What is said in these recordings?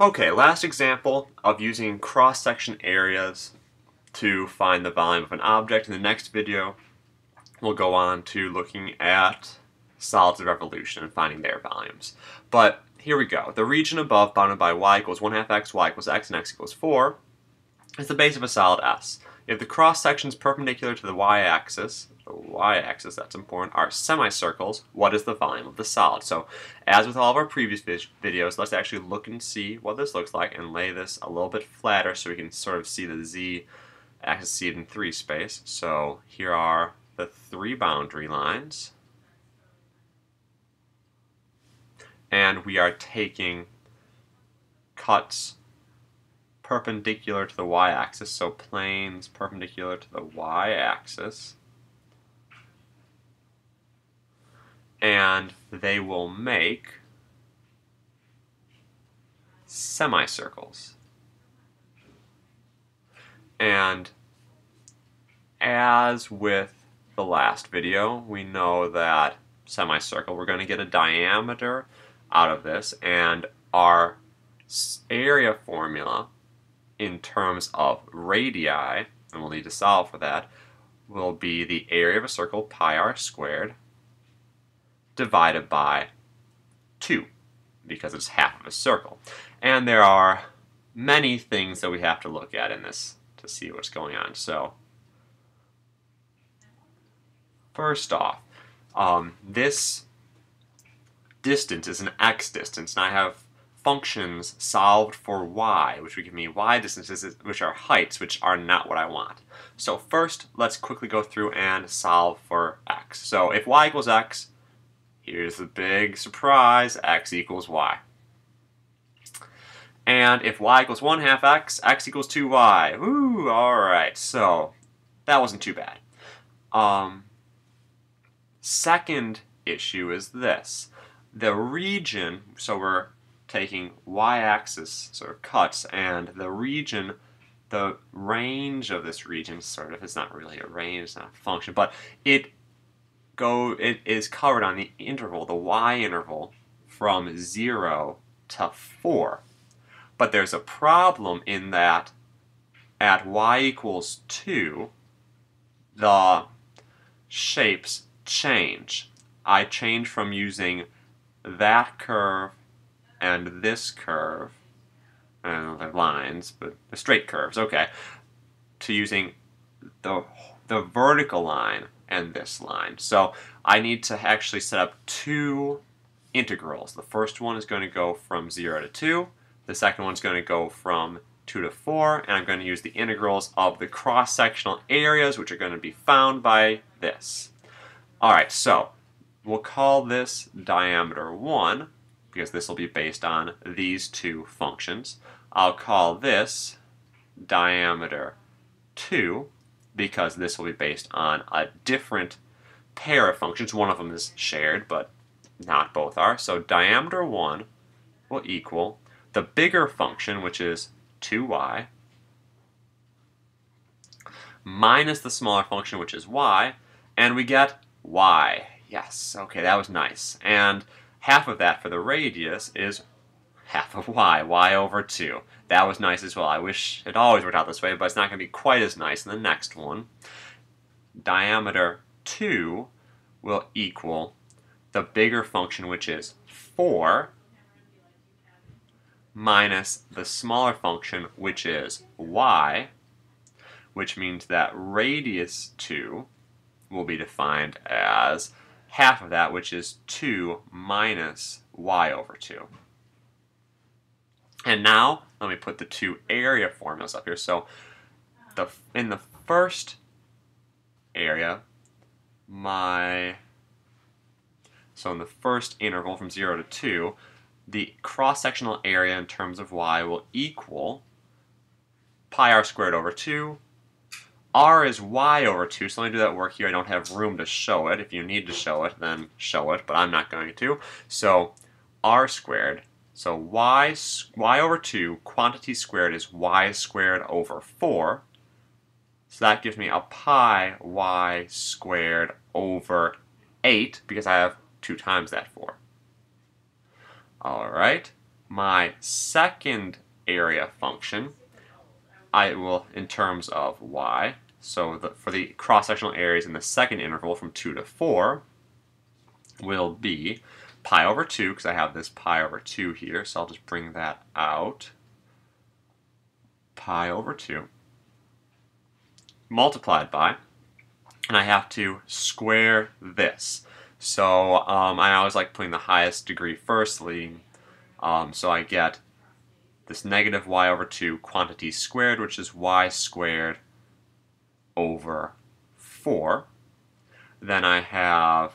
Okay, last example of using cross-section areas to find the volume of an object. In the next video, we'll go on to looking at solids of revolution and finding their volumes. But here we go. The region above, bounded by y equals 1/2 x, y equals x, and x equals 4, is the base of a solid S. If the cross-sections perpendicular to the y-axis, that's important, are semicircles, what is the volume of the solid? So, as with all of our previous videos, let's actually look and see what this looks like and lay this a little bit flatter so we can sort of see the z-axis, see it in 3 space. So, here are the 3 boundary lines. And we are taking cuts perpendicular to the y-axis, so planes perpendicular to the y-axis, and they will make semicircles. And as with the last video, we know that semicircle, we're going to get a diameter out of this, and our area formula in terms of radii, and we'll need to solve for that, will be the area of a circle, pi r squared, divided by 2, because it's half of a circle. And there are many things that we have to look at in this to see what's going on. So, first off, this distance is an x distance, and I have functions solved for y, which would give me y distances, which are heights, which are not what I want. So first, let's quickly go through and solve for x. So if y equals x, here's the big surprise, x equals y. And if y equals 1/2 x, x equals 2y. Woo, alright, so that wasn't too bad. Second issue is this. The region, so we're taking y-axis sort of cuts, and the region, the range of this region sort of, it's not really a range, it's not a function, but it is covered on the interval, the y interval, from 0 to 4. But there's a problem in that at y equals 2, the shapes change. I change from using that curve and this curve, and they're lines, but the straight curves, okay, to using the vertical line and this line. So I need to actually set up 2 integrals. The first one is going to go from 0 to 2, the second one is going to go from 2 to 4, and I'm going to use the integrals of the cross-sectional areas, which are going to be found by this. Alright, so we'll call this diameter 1, because this will be based on these 2 functions. I'll call this diameter 2, because this will be based on a different pair of functions. One of them is shared, but not both are. So diameter 1 will equal the bigger function, which is 2y, minus the smaller function, which is y, and we get y. Yes, okay, that was nice. And half of that for the radius is half of y over 2. That was nice as well. I wish it always worked out this way, but it's not going to be quite as nice in the next one. Diameter 2 will equal the bigger function, which is 4, minus the smaller function, which is y, which means that radius 2 will be defined as half of that, which is 2 minus y over 2. And now, let me put the 2 area formulas up here. So, in the first area, so in the first interval from 0 to 2, the cross-sectional area in terms of y will equal pi r squared over 2. R is y over 2, so let me do that work here. I don't have room to show it. If you need to show it, then show it, but I'm not going to. So r squared, so y over 2, quantity squared is y squared over 4. So that gives me a pi y squared over 8, because I have 2 times that 4. Alright, my second area function, I will, in terms of y, so for the cross-sectional areas in the second interval from 2 to 4, will be pi over 2, because I have this pi over 2 here, so I'll just bring that out. Pi over 2 multiplied by, and I have to square this. So I always like putting the highest degree firstly, so I get this negative y over 2 quantity squared, which is y squared over 4. Then I have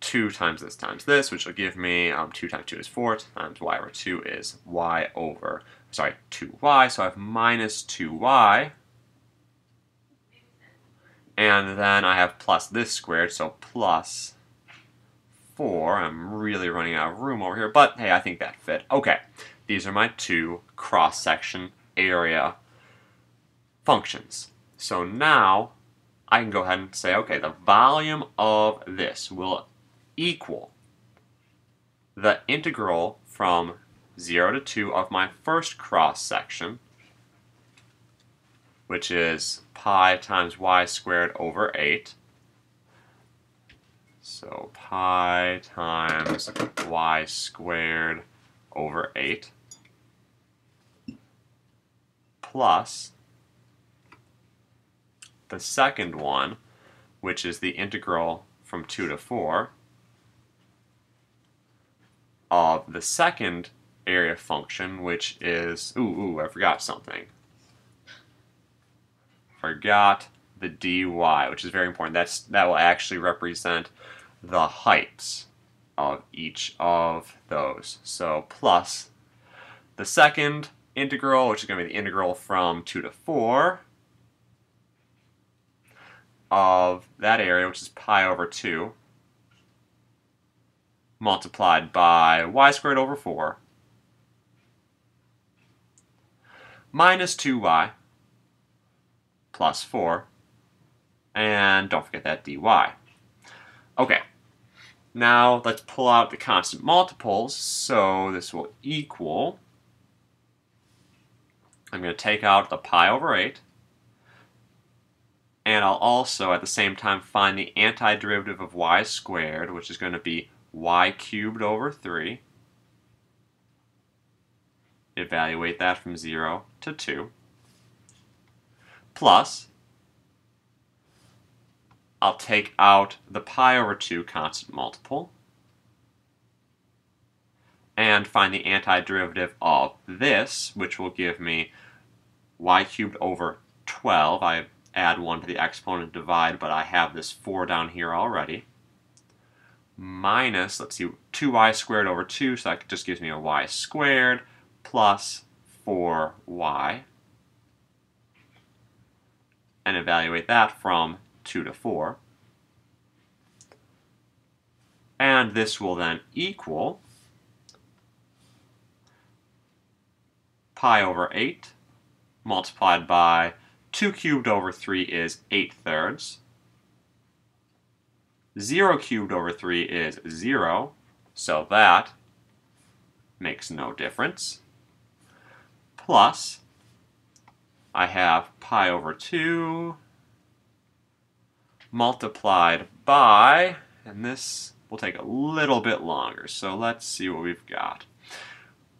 2 times this, which will give me 2 times 2 is 4, times y over 2 is y over, 2y, so I have minus 2y. And then I have plus this squared, so plus 4. I'm really running out of room over here, but hey, I think that fit. Okay, these are my two cross-section area functions. So now I can go ahead and say, okay, the volume of this will equal the integral from 0 to 2 of my first cross-section, which is pi times y squared over 8. So pi times y squared over 8 plus the second one, which is the integral from 2 to 4 of the second area function, which is, I forgot something. Forgot the dy, which is very important. That will actually represent the heights of each of those. So plus the second integral, which is going to be the integral from 2 to 4 of that area, which is pi over 2, multiplied by y squared over 4 minus 2y plus 4, and don't forget that dy. Okay, now let's pull out the constant multiples, so this will equal, I'm going to take out the pi over 8, and I'll also at the same time find the antiderivative of y squared, which is going to be y cubed over 3. Evaluate that from 0 to 2. Plus, I'll take out the pi over 2 constant multiple and find the antiderivative of this, which will give me y cubed over 12. I add 1 to the exponent divide, but I have this 4 down here already. Minus, let's see, 2y squared over 2, so that just gives me a y squared plus 4y. And evaluate that from 2 to 4. And this will then equal pi over 8 multiplied by 2 cubed over 3 is 8/3. 0 cubed over 3 is 0, so that makes no difference. Plus, I have pi over 2 multiplied by, and this will take a little bit longer, so let's see what we've got.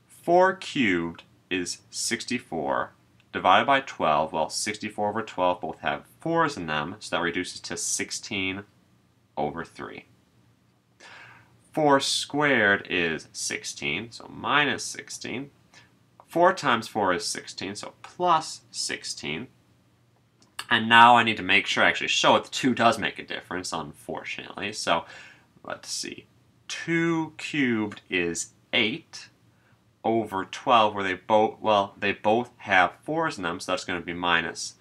4 cubed is 64, divided by 12, well, 64 over 12 both have 4's in them, so that reduces to 16 over 3. 4 squared is 16, so minus 16. 4 times 4 is 16, so plus 16. And now I need to make sure I actually show it. The 2 does make a difference, unfortunately. So let's see. 2 cubed is 8 over 12, where they both have 4's in them, so that's going to be minus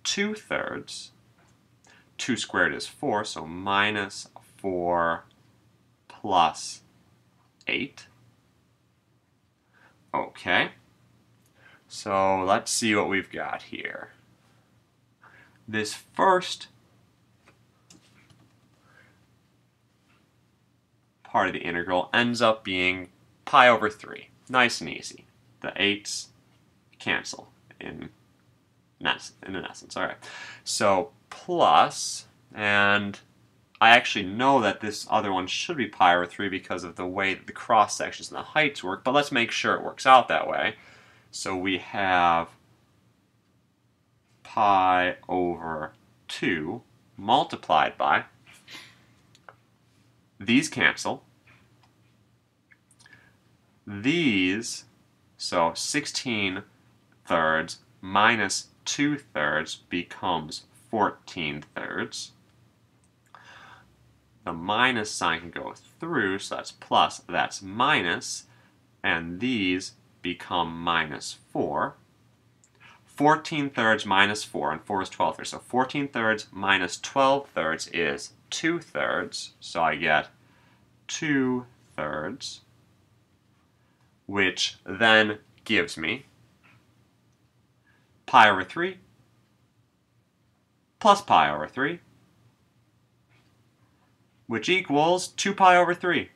2/3. 2 squared is 4, so minus 4 plus 8. Okay. So let's see what we've got here. This first part of the integral ends up being pi over 3. Nice and easy. The 8's cancel in essence. All right. So plus, and I actually know that this other one should be pi over 3 because of the way that the cross sections and the heights work, but let's make sure it works out that way. So we have pi over 2 multiplied by, these cancel, these, so 16 thirds minus 2 thirds becomes 14 thirds. The minus sign can go through, so that's plus, that's minus, and these become minus 4. 14 thirds minus 4, and 4 is 12 thirds. So 14 thirds minus 12 thirds is 2 thirds, so I get 2 thirds, which then gives me pi over 3 plus pi over 3, which equals 2 pi over 3.